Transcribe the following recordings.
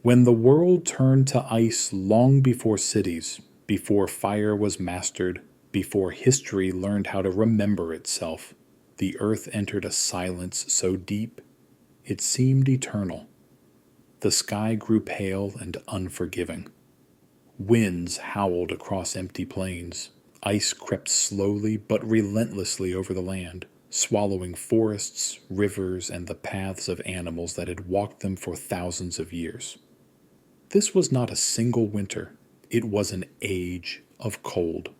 When the world turned to ice long before cities, before fire was mastered, before history learned how to remember itself, the earth entered a silence so deep it seemed eternal. The sky grew pale and unforgiving. Winds howled across empty plains. Ice crept slowly but relentlessly over the land, swallowing forests, rivers, and the paths of animals that had walked them for thousands of years. This was not a single winter, it was an age of cold,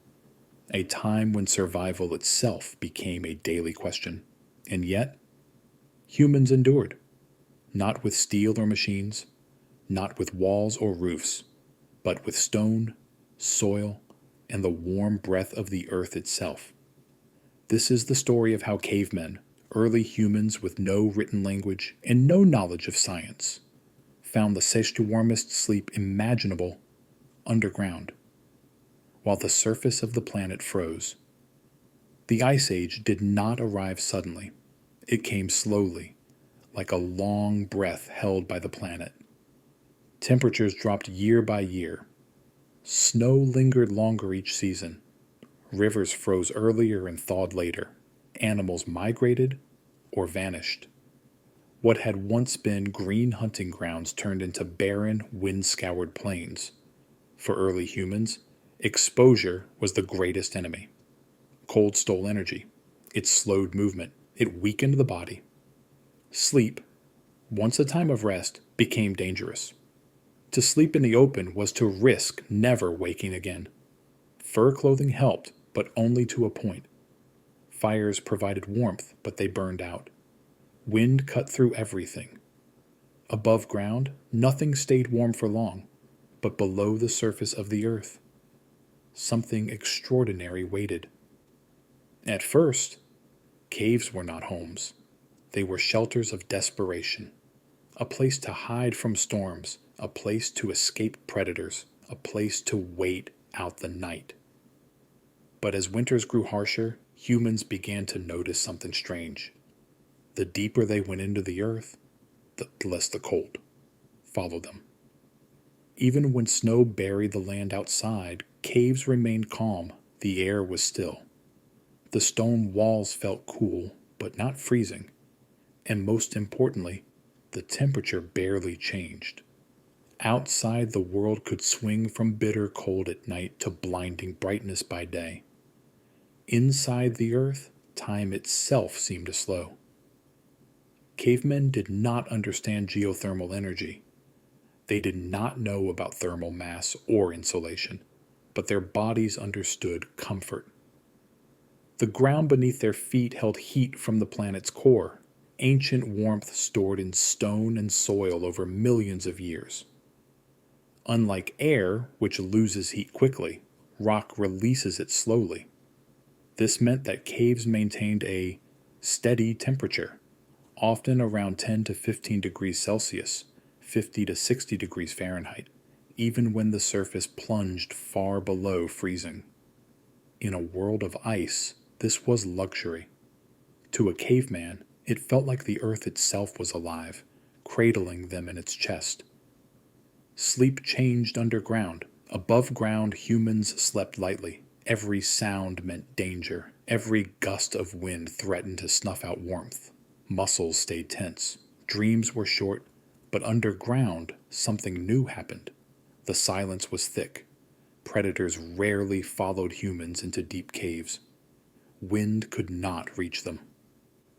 a time when survival itself became a daily question. And yet, humans endured, not with steel or machines, not with walls or roofs, but with stone, soil, and the warm breath of the earth itself. This is the story of how cavemen, early humans with no written language and no knowledge of science, found the safest, warmest sleep imaginable underground, while the surface of the planet froze. The Ice Age did not arrive suddenly. It came slowly, like a long breath held by the planet. Temperatures dropped year by year. Snow lingered longer each season. Rivers froze earlier and thawed later. Animals migrated or vanished. What had once been green hunting grounds turned into barren, wind-scoured plains. For early humans, exposure was the greatest enemy. Cold stole energy. It slowed movement. It weakened the body. Sleep, once a time of rest, became dangerous. To sleep in the open was to risk never waking again. Fur clothing helped, but only to a point. Fires provided warmth, but they burned out. Wind cut through everything. Above ground, nothing stayed warm for long, but below the surface of the earth, something extraordinary waited. At first, caves were not homes. They were shelters of desperation, a place to hide from storms, a place to escape predators, a place to wait out the night. But as winters grew harsher, humans began to notice something strange. The deeper they went into the earth, the less the cold followed them. Even when snow buried the land outside, caves remained calm. The air was still. The stone walls felt cool, but not freezing. And most importantly, the temperature barely changed. Outside, the world could swing from bitter cold at night to blinding brightness by day. Inside the earth, time itself seemed to slow. Cavemen did not understand geothermal energy. They did not know about thermal mass or insulation, but their bodies understood comfort. The ground beneath their feet held heat from the planet's core, ancient warmth stored in stone and soil over millions of years. Unlike air, which loses heat quickly, rock releases it slowly. This meant that caves maintained a steady temperature, often around 10 to 15 degrees Celsius, 50 to 60 degrees Fahrenheit, even when the surface plunged far below freezing. In a world of ice, this was luxury. To a caveman, it felt like the earth itself was alive, cradling them in its chest. Sleep changed underground. Above ground, humans slept lightly. Every sound meant danger. Every gust of wind threatened to snuff out warmth. Muscles stayed tense. Dreams were short, but underground, something new happened. The silence was thick. Predators rarely followed humans into deep caves. Wind could not reach them.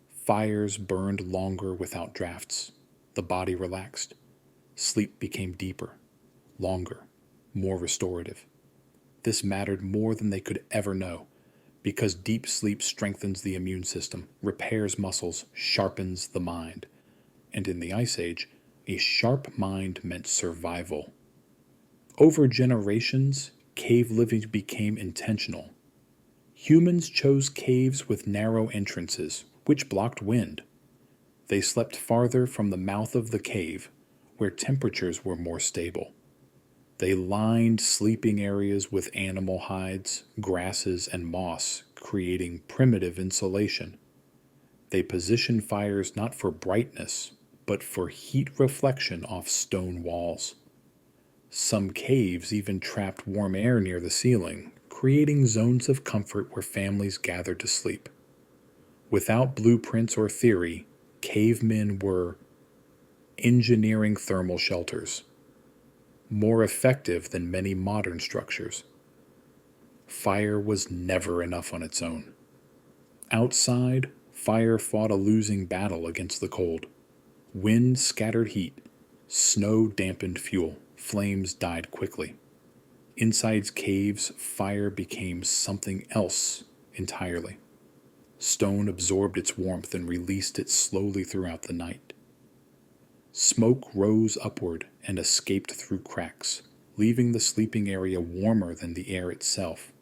Fires burned longer without drafts. The body relaxed. Sleep became deeper, longer, more restorative. This mattered more than they could ever know, because deep sleep strengthens the immune system, repairs muscles, sharpens the mind. And in the Ice Age, a sharp mind meant survival. Over generations, cave living became intentional. Humans chose caves with narrow entrances, which blocked wind. They slept farther from the mouth of the cave, where temperatures were more stable. They lined sleeping areas with animal hides, grasses, and moss, creating primitive insulation. They positioned fires not for brightness, but for heat reflection off stone walls. Some caves even trapped warm air near the ceiling, creating zones of comfort where families gathered to sleep. Without blueprints or theory, cavemen were engineering thermal shelters, more effective than many modern structures. Fire was never enough on its own. Outside, fire fought a losing battle against the cold. Wind scattered heat, snow dampened fuel, flames died quickly. Inside caves, fire became something else entirely. Stone absorbed its warmth and released it slowly throughout the night. Smoke rose upward and escaped through cracks, leaving the sleeping area warmer than the air itself.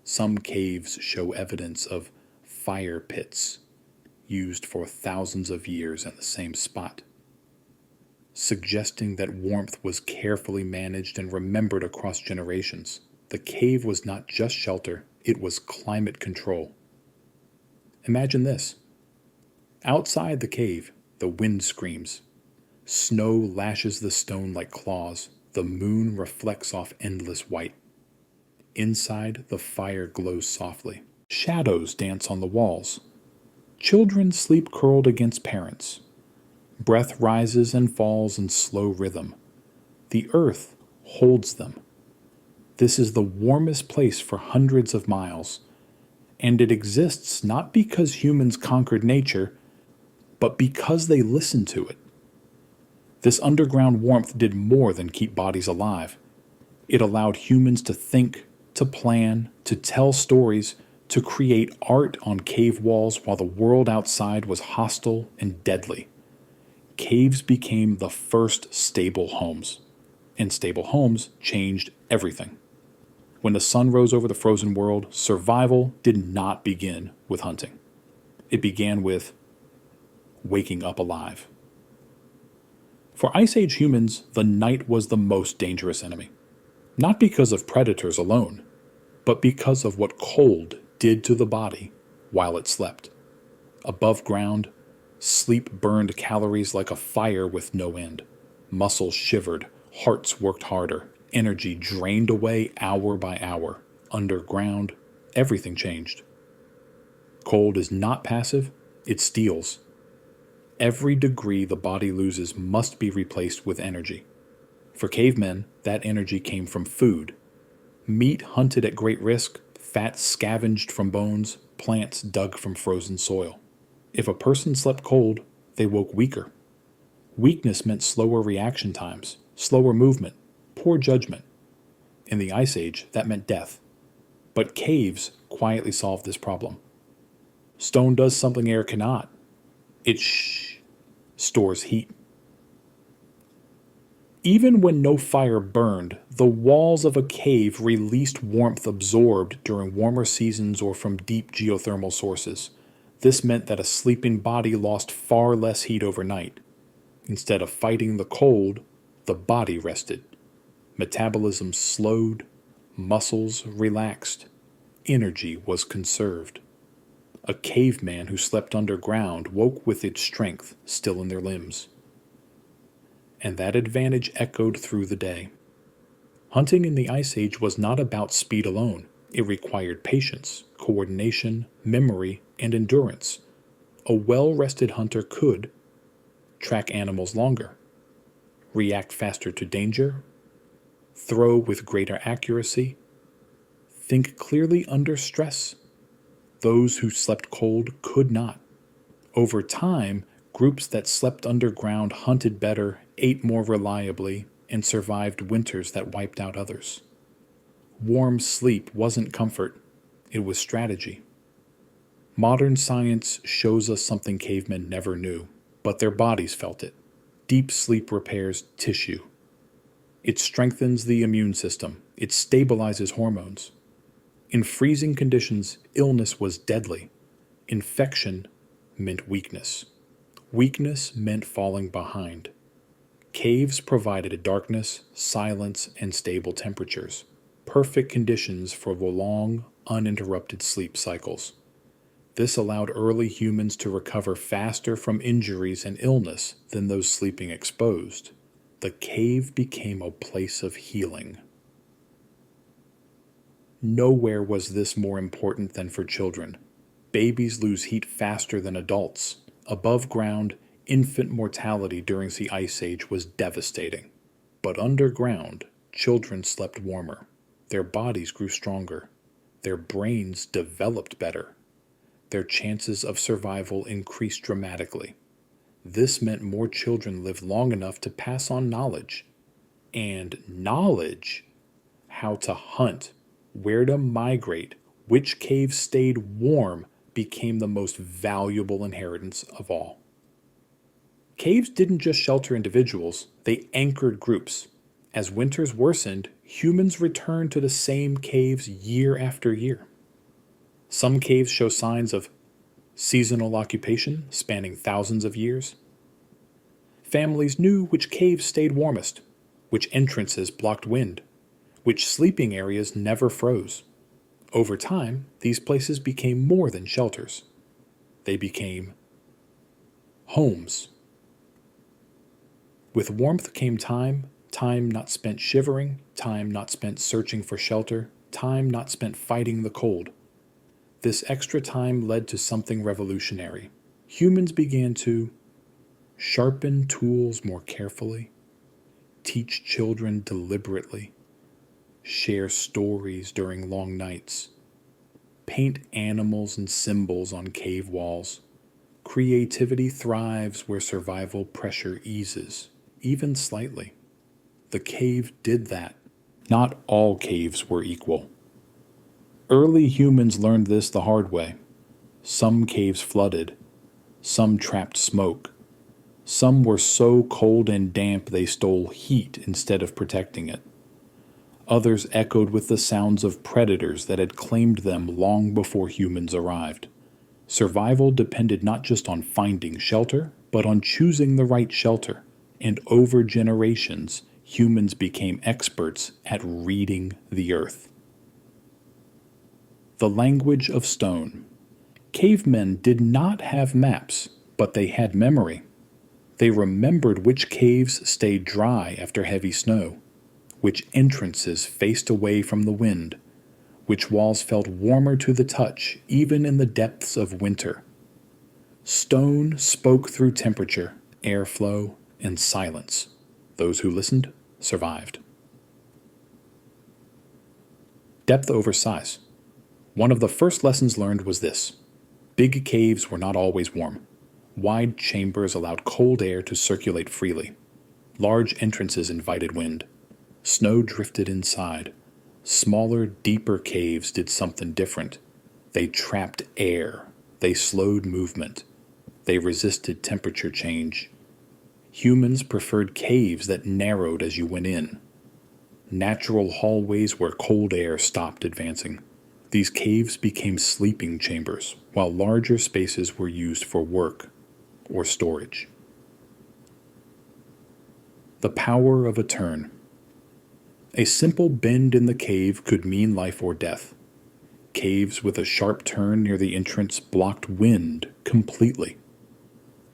Some caves show evidence of fire pits, used for thousands of years in the same spot, suggesting that warmth was carefully managed and remembered across generations. The cave was not just shelter, it was climate control. Imagine this. Outside the cave, the wind screams. Snow lashes the stone like claws. The moon reflects off endless white. Inside, the fire glows softly. Shadows dance on the walls. Children sleep curled against parents. Breath rises and falls in slow rhythm. The earth holds them. This is the warmest place for hundreds of miles, and it exists not because humans conquered nature, but because they listened to it. This underground warmth did more than keep bodies alive. It allowed humans to think, to plan, to tell stories, to create art on cave walls while the world outside was hostile and deadly. Caves became the first stable homes, and stable homes changed everything. When the sun rose over the frozen world, survival did not begin with hunting. It began with waking up alive. For Ice Age humans, the night was the most dangerous enemy. Not because of predators alone, but because of what cold did to the body while it slept. Above ground, sleep burned calories like a fire with no end. Muscles shivered, hearts worked harder, energy drained away hour by hour. Underground, everything changed. Cold is not passive, it steals. Every degree the body loses must be replaced with energy. For cavemen, that energy came from food. Meat hunted at great risk, fat scavenged from bones, plants dug from frozen soil. If a person slept cold, they woke weaker. Weakness meant slower reaction times, slower movement, poor judgment. In the Ice Age, that meant death. But caves quietly solved this problem. Stone does something air cannot. It stores heat. Even when no fire burned, the walls of a cave released warmth absorbed during warmer seasons or from deep geothermal sources. This meant that a sleeping body lost far less heat overnight. Instead of fighting the cold, the body rested. Metabolism slowed, muscles relaxed, energy was conserved. A caveman who slept underground woke with its strength still in their limbs. And that advantage echoed through the day. Hunting in the Ice Age was not about speed alone. It required patience, coordination, memory, and endurance. A well-rested hunter could track animals longer, react faster to danger, throw with greater accuracy, think clearly under stress. Those who slept cold could not. Over time, groups that slept underground hunted better, ate more reliably, and survived winters that wiped out others. Warm sleep wasn't comfort, it was strategy. Modern science shows us something cavemen never knew, but their bodies felt it. Deep sleep repairs tissue. It strengthens the immune system. It stabilizes hormones. In freezing conditions, illness was deadly. Infection meant weakness. Weakness meant falling behind. Caves provided darkness, silence, and stable temperatures. Perfect conditions for the long, uninterrupted sleep cycles. This allowed early humans to recover faster from injuries and illness than those sleeping exposed. The cave became a place of healing. Nowhere was this more important than for children. Babies lose heat faster than adults. Above ground, infant mortality during the Ice Age was devastating. But underground, children slept warmer. Their bodies grew stronger. Their brains developed better. Their chances of survival increased dramatically. This meant more children lived long enough to pass on knowledge. And knowledge, how to hunt, where to migrate, which caves stayed warm, became the most valuable inheritance of all. Caves didn't just shelter individuals, they anchored groups. As winters worsened, humans returned to the same caves year after year. Some caves show signs of seasonal occupation spanning thousands of years. Families knew which caves stayed warmest, which entrances blocked wind, which sleeping areas never froze. Over time, these places became more than shelters. They became homes. With warmth came time not spent shivering, time not spent searching for shelter, time not spent fighting the cold. This extra time led to something revolutionary. Humans began to sharpen tools more carefully, teach children deliberately, share stories during long nights, paint animals and symbols on cave walls. Creativity thrives where survival pressure eases, even slightly. The cave did that. Not all caves were equal. Early humans learned this the hard way. Some caves flooded. Some trapped smoke. Some were so cold and damp they stole heat instead of protecting it. Others echoed with the sounds of predators that had claimed them long before humans arrived. Survival depended not just on finding shelter, but on choosing the right shelter. And over generations, humans became experts at reading the earth. The language of stone. Cavemen did not have maps, but they had memory. They remembered which caves stayed dry after heavy snow, which entrances faced away from the wind, which walls felt warmer to the touch even in the depths of winter. Stone spoke through temperature, airflow, and silence. Those who listened survived. Depth over size. One of the first lessons learned was this. Big caves were not always warm. Wide chambers allowed cold air to circulate freely. Large entrances invited wind. Snow drifted inside. Smaller, deeper caves did something different. They trapped air. They slowed movement. They resisted temperature change. Humans preferred caves that narrowed as you went in. Natural hallways where cold air stopped advancing. These caves became sleeping chambers, while larger spaces were used for work or storage. The power of a turn. A simple bend in the cave could mean life or death. Caves with a sharp turn near the entrance blocked wind completely.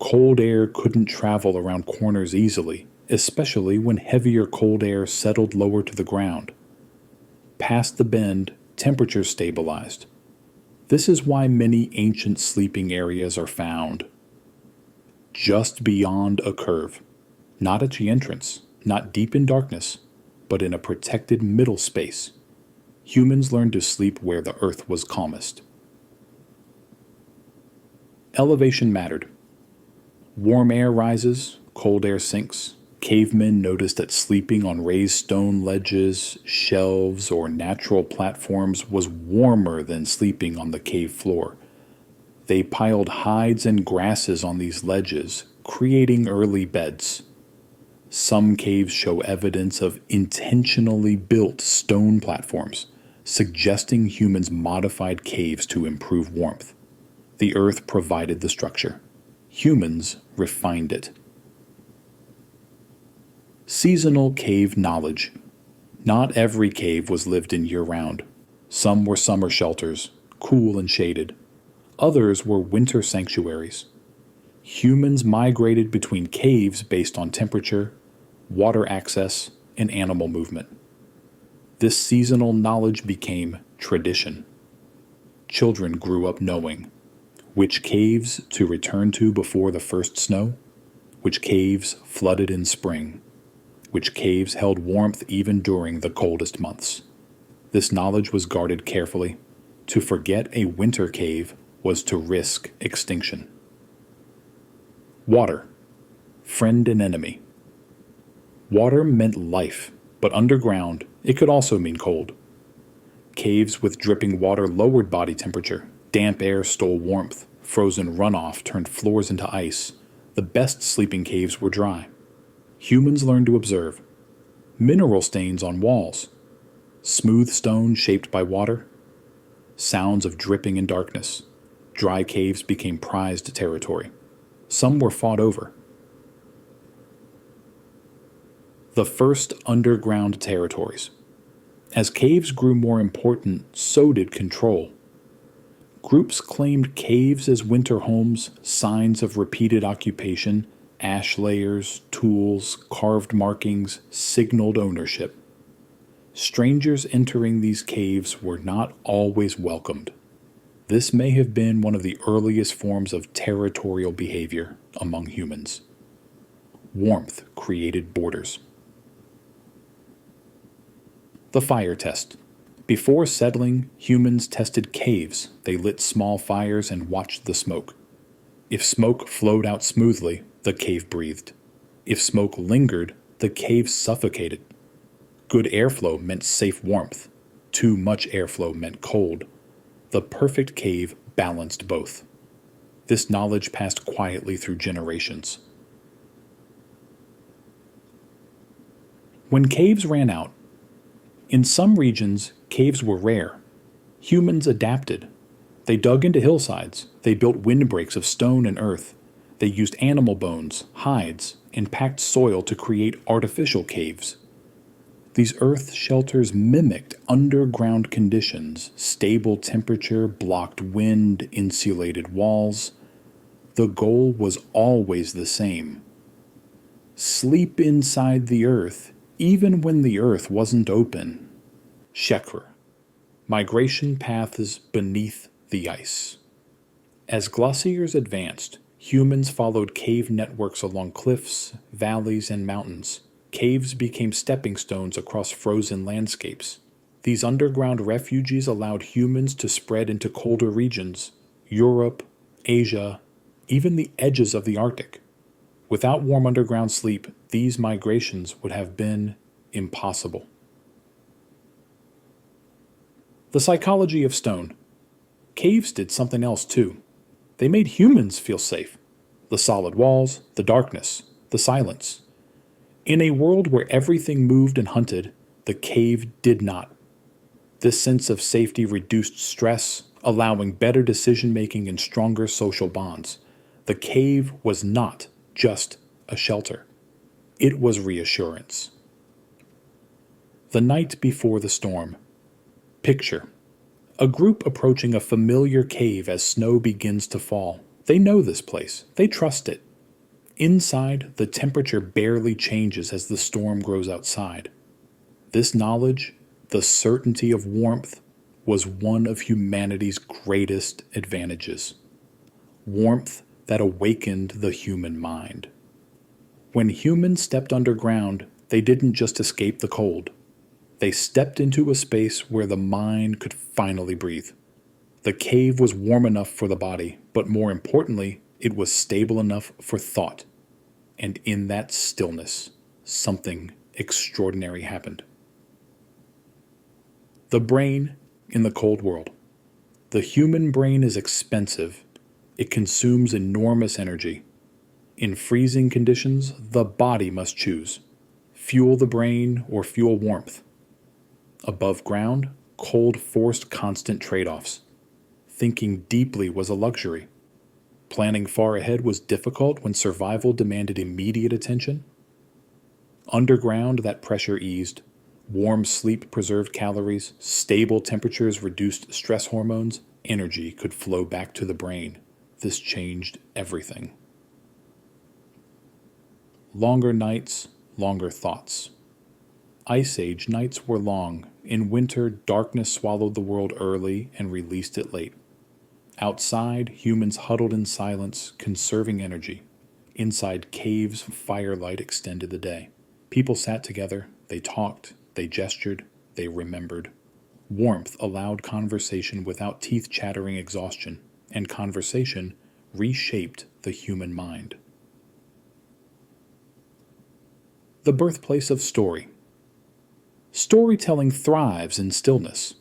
Cold air couldn't travel around corners easily, especially when heavier cold air settled lower to the ground. Past the bend, temperatures stabilized. This is why many ancient sleeping areas are found just beyond a curve, not at the entrance, not deep in darkness, but in a protected middle space. Humans learned to sleep where the earth was calmest. Elevation mattered. Warm air rises, cold air sinks. Cavemen noticed that sleeping on raised stone ledges, shelves, or natural platforms was warmer than sleeping on the cave floor. They piled hides and grasses on these ledges, creating early beds. Some caves show evidence of intentionally built stone platforms, suggesting humans modified caves to improve warmth. The earth provided the structure. Humans refined it. Seasonal cave knowledge. Not every cave was lived in year-round. Some were summer shelters, cool and shaded. Others were winter sanctuaries. Humans migrated between caves based on temperature, water access, and animal movement. This seasonal knowledge became tradition. Children grew up knowing which caves to return to before the first snow, which caves flooded in spring, which caves held warmth even during the coldest months. This knowledge was guarded carefully. To forget a winter cave was to risk extinction. Water, friend and enemy. Water meant life, but underground it could also mean cold. Caves with dripping water lowered body temperature. Damp air stole warmth. Frozen runoff turned floors into ice. The best sleeping caves were dry. Humans learned to observe. Mineral stains on walls. Smooth stone shaped by water. Sounds of dripping in darkness. Dry caves became prized territory. Some were fought over. The first underground territories. As caves grew more important, so did control. Groups claimed caves as winter homes, signs of repeated occupation, ash layers, tools, carved markings signaled ownership. Strangers entering these caves were not always welcomed. This may have been one of the earliest forms of territorial behavior among humans. Warmth created borders. The fire test. Before settling, humans tested caves. They lit small fires and watched the smoke. If smoke flowed out smoothly, the cave breathed. If smoke lingered, the cave suffocated. Good airflow meant safe warmth. Too much airflow meant cold. The perfect cave balanced both. This knowledge passed quietly through generations. When caves ran out, in some regions, caves were rare. Humans adapted. They dug into hillsides. They built windbreaks of stone and earth. They used animal bones, hides, and packed soil to create artificial caves. These earth shelters mimicked underground conditions: stable temperature, blocked wind, insulated walls. The goal was always the same: sleep inside the earth, even when the earth wasn't open. Shekr, migration paths beneath the ice. As glaciers advanced, humans followed cave networks along cliffs, valleys, and mountains. Caves became stepping stones across frozen landscapes. These underground refuges allowed humans to spread into colder regions: Europe, Asia, even the edges of the Arctic. Without warm underground sleep, these migrations would have been impossible. The psychology of stone. Caves did something else too. They made humans feel safe. The solid walls, the darkness, the silence. In a world where everything moved and hunted, the cave did not. This sense of safety reduced stress, allowing better decision-making and stronger social bonds. The cave was not just a shelter. It was reassurance. The night before the storm. Picture a group approaching a familiar cave as snow begins to fall. They know this place. They trust it. Inside, the temperature barely changes as the storm grows outside. This knowledge, the certainty of warmth, was one of humanity's greatest advantages. Warmth that awakened the human mind. When humans stepped underground, they didn't just escape the cold. They stepped into a space where the mind could finally breathe. The cave was warm enough for the body, but more importantly, it was stable enough for thought. And in that stillness, something extraordinary happened. The brain in the cold world. The human brain is expensive. It consumes enormous energy. In freezing conditions, the body must choose: fuel the brain or fuel warmth. Above ground, cold forced constant trade-offs. Thinking deeply was a luxury. Planning far ahead was difficult when survival demanded immediate attention. Underground, that pressure eased. Warm sleep preserved calories. Stable temperatures reduced stress hormones. Energy could flow back to the brain. This changed everything. Longer nights, longer thoughts. Ice Age nights were long. In winter, darkness swallowed the world early and released it late. Outside, humans huddled in silence, conserving energy. Inside caves, firelight extended the day. People sat together, they talked, they gestured, they remembered. Warmth allowed conversation without teeth-chattering exhaustion, and conversation reshaped the human mind. The birthplace of story. Storytelling thrives in stillness.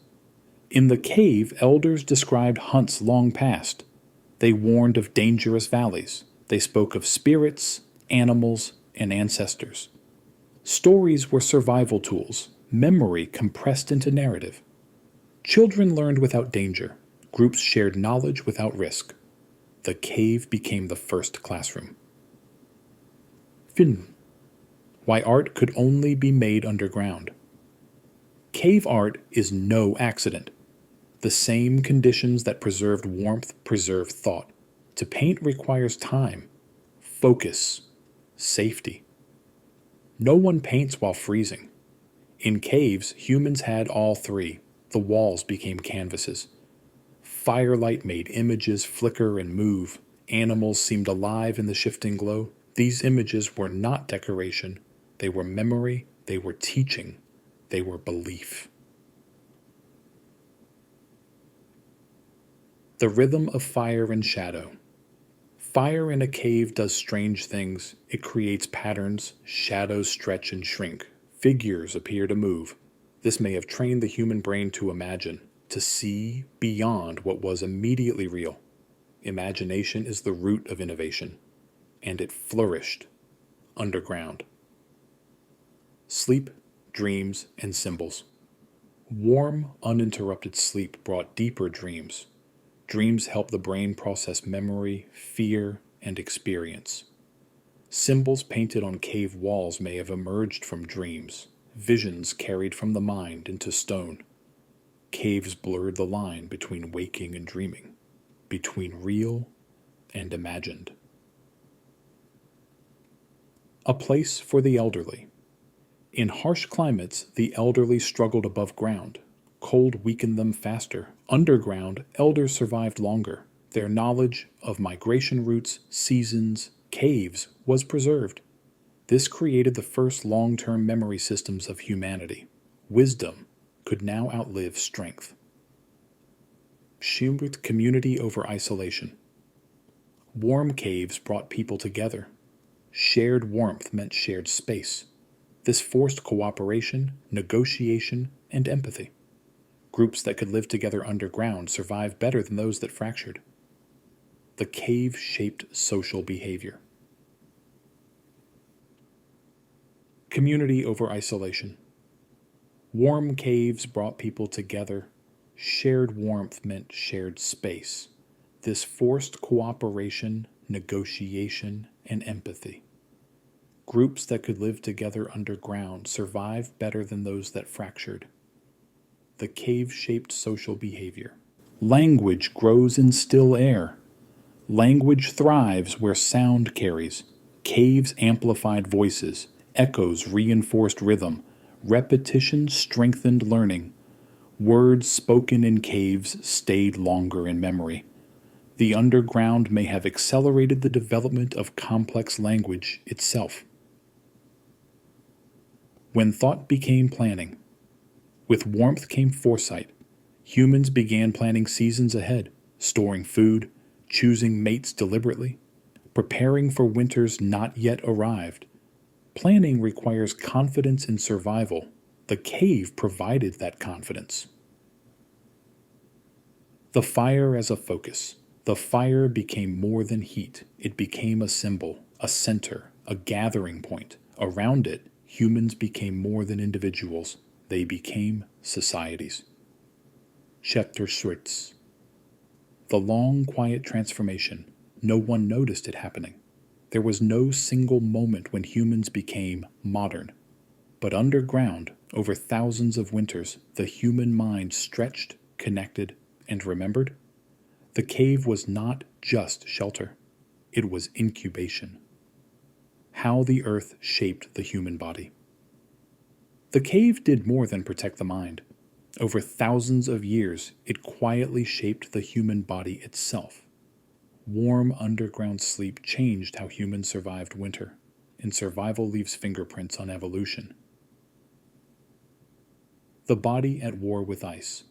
In the cave, elders described hunts long past. They warned of dangerous valleys. They spoke of spirits, animals, and ancestors. Stories were survival tools, memory compressed into narrative. Children learned without danger. Groups shared knowledge without risk. The cave became the first classroom. Film. Why art could only be made underground. Cave art is no accident. The same conditions that preserved warmth preserve thought. To paint requires time, focus, safety. No one paints while freezing. In caves, humans had all three. The walls became canvases. Firelight made images flicker and move. Animals seemed alive in the shifting glow. These images were not decoration. They were memory. They were teaching. They were belief. The rhythm of fire and shadow. Fire in a cave does strange things. It creates patterns. Shadows stretch and shrink. Figures appear to move. This may have trained the human brain to imagine, to see beyond what was immediately real. Imagination is the root of innovation, and it flourished underground. Sleep, dreams, and symbols. Warm, uninterrupted sleep brought deeper dreams. Dreams help the brain process memory, fear, and experience. Symbols painted on cave walls may have emerged from dreams, visions carried from the mind into stone. Caves blurred the line between waking and dreaming, between real and imagined. A place for the elderly. In harsh climates, the elderly struggled above ground. Cold weakened them faster. Underground, elders survived longer. Their knowledge of migration routes, seasons, caves was preserved. This created the first long-term memory systems of humanity. Wisdom could now outlive strength. Shielded community over isolation. Warm caves brought people together. Shared warmth meant shared space. This forced cooperation, negotiation, and empathy. Groups that could live together underground survived better than those that fractured. The cave shaped social behavior. Community over isolation. Warm caves brought people together. Shared warmth meant shared space. This forced cooperation, negotiation, and empathy. Groups that could live together underground survived better than those that fractured. The cave shaped social behavior. Language grows in still air. Language thrives where sound carries. Caves amplified voices. Echoes reinforced rhythm. Repetition strengthened learning. Words spoken in caves stayed longer in memory. The underground may have accelerated the development of complex language itself. When thought became planning. With warmth came foresight. Humans began planning seasons ahead, storing food, choosing mates deliberately, preparing for winters not yet arrived. Planning requires confidence in survival. The cave provided that confidence. The fire as a focus. The fire became more than heat. It became a symbol, a center, a gathering point. Around it, humans became more than individuals. They became societies. Chapter Schritz. The long, quiet transformation. No one noticed it happening. There was no single moment when humans became modern. But underground, over thousands of winters, the human mind stretched, connected, and remembered. The cave was not just shelter, it was incubation. How the earth shaped the human body. The cave did more than protect the mind. Over thousands of years, it quietly shaped the human body itself. Warm underground sleep changed how humans survived winter, and survival leaves fingerprints on evolution. The body at war with ice.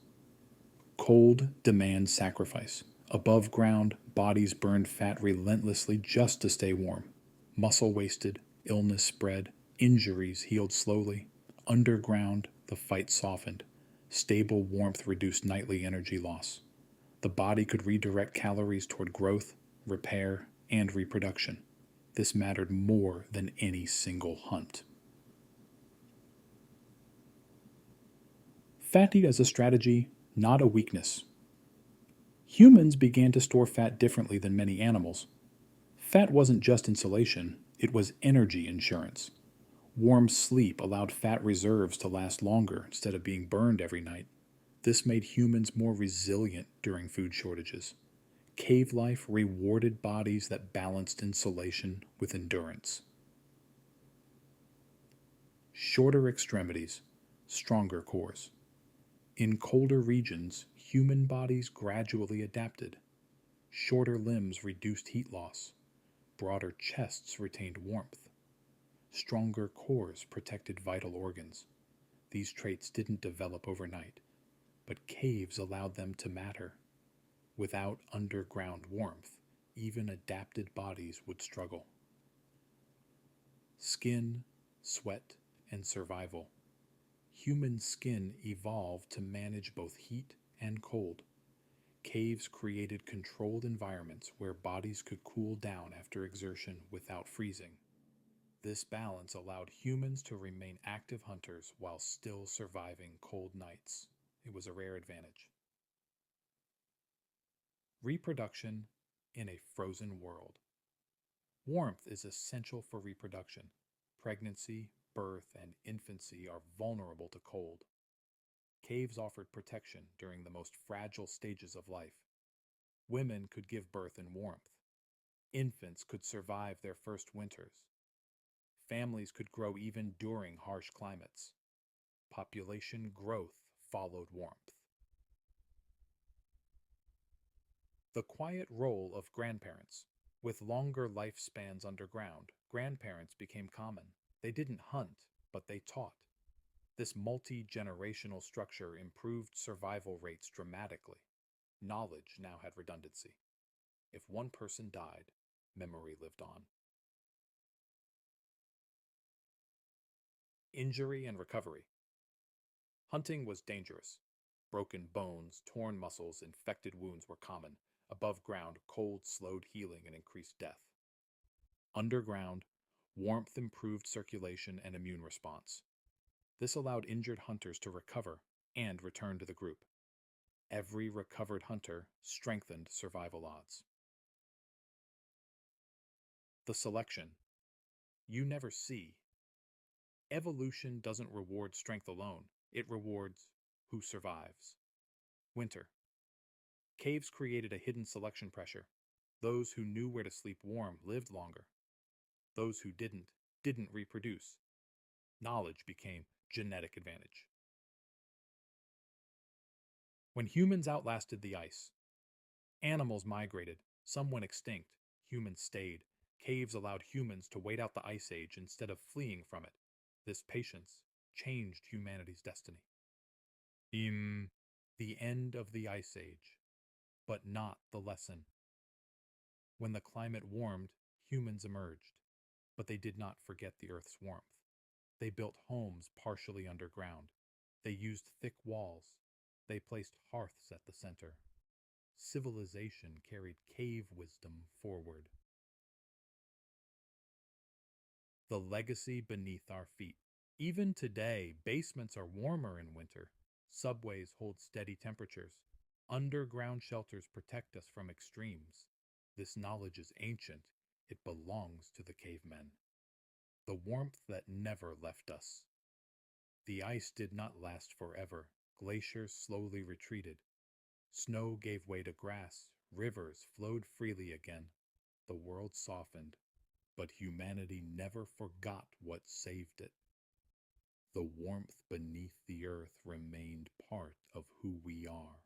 Cold demands sacrifice. Above ground, bodies burned fat relentlessly just to stay warm. Muscle wasted, illness spread, injuries healed slowly. Underground, the fight softened. Stable warmth reduced nightly energy loss. The body could redirect calories toward growth, repair, and reproduction. This mattered more than any single hunt. Fat as a strategy, not a weakness. Humans began to store fat differently than many animals. Fat wasn't just insulation, it was energy insurance. Warm sleep allowed fat reserves to last longer instead of being burned every night. This made humans more resilient during food shortages. Cave life rewarded bodies that balanced insulation with endurance. Shorter extremities, stronger cores. In colder regions, human bodies gradually adapted. Shorter limbs reduced heat loss. Broader chests retained warmth. Stronger cores protected vital organs. These traits didn't develop overnight, but caves allowed them to matter. Without underground warmth, even adapted bodies would struggle. Skin, sweat, and survival. Human skin evolved to manage both heat and cold. Caves created controlled environments where bodies could cool down after exertion without freezing. This balance allowed humans to remain active hunters while still surviving cold nights. It was a rare advantage. Reproduction in a frozen world. Warmth is essential for reproduction. Pregnancy, birth, and infancy are vulnerable to cold. Caves offered protection during the most fragile stages of life. Women could give birth in warmth. Infants could survive their first winters. Families could grow even during harsh climates. Population growth followed warmth. The quiet role of grandparents. With longer lifespans underground, grandparents became common. They didn't hunt, but they taught. This multi-generational structure improved survival rates dramatically. Knowledge now had redundancy. If one person died, memory lived on. Injury and recovery. Hunting was dangerous. Broken bones, torn muscles, infected wounds were common. Above ground, cold slowed healing and increased death. Underground, warmth improved circulation and immune response. This allowed injured hunters to recover and return to the group. Every recovered hunter strengthened survival odds. The selection. You never see. Evolution doesn't reward strength alone, it rewards who survives. Winter. Caves created a hidden selection pressure. Those who knew where to sleep warm lived longer. Those who didn't reproduce. Knowledge became genetic advantage. When humans outlasted the ice, animals migrated, some went extinct, humans stayed. Caves allowed humans to wait out the ice age instead of fleeing from it. This patience changed humanity's destiny. The end of the ice age, but not the lesson. When the climate warmed, humans emerged, but they did not forget the Earth's warmth. They built homes partially underground. They used thick walls. They placed hearths at the center. Civilization carried cave wisdom forward. The legacy beneath our feet. Even today, basements are warmer in winter. Subways hold steady temperatures. Underground shelters protect us from extremes. This knowledge is ancient. It belongs to the cavemen. The warmth that never left us. The ice did not last forever. Glaciers slowly retreated. Snow gave way to grass, Rivers flowed freely again. The world softened, but humanity never forgot what saved it. The warmth beneath the earth remained part of who we are.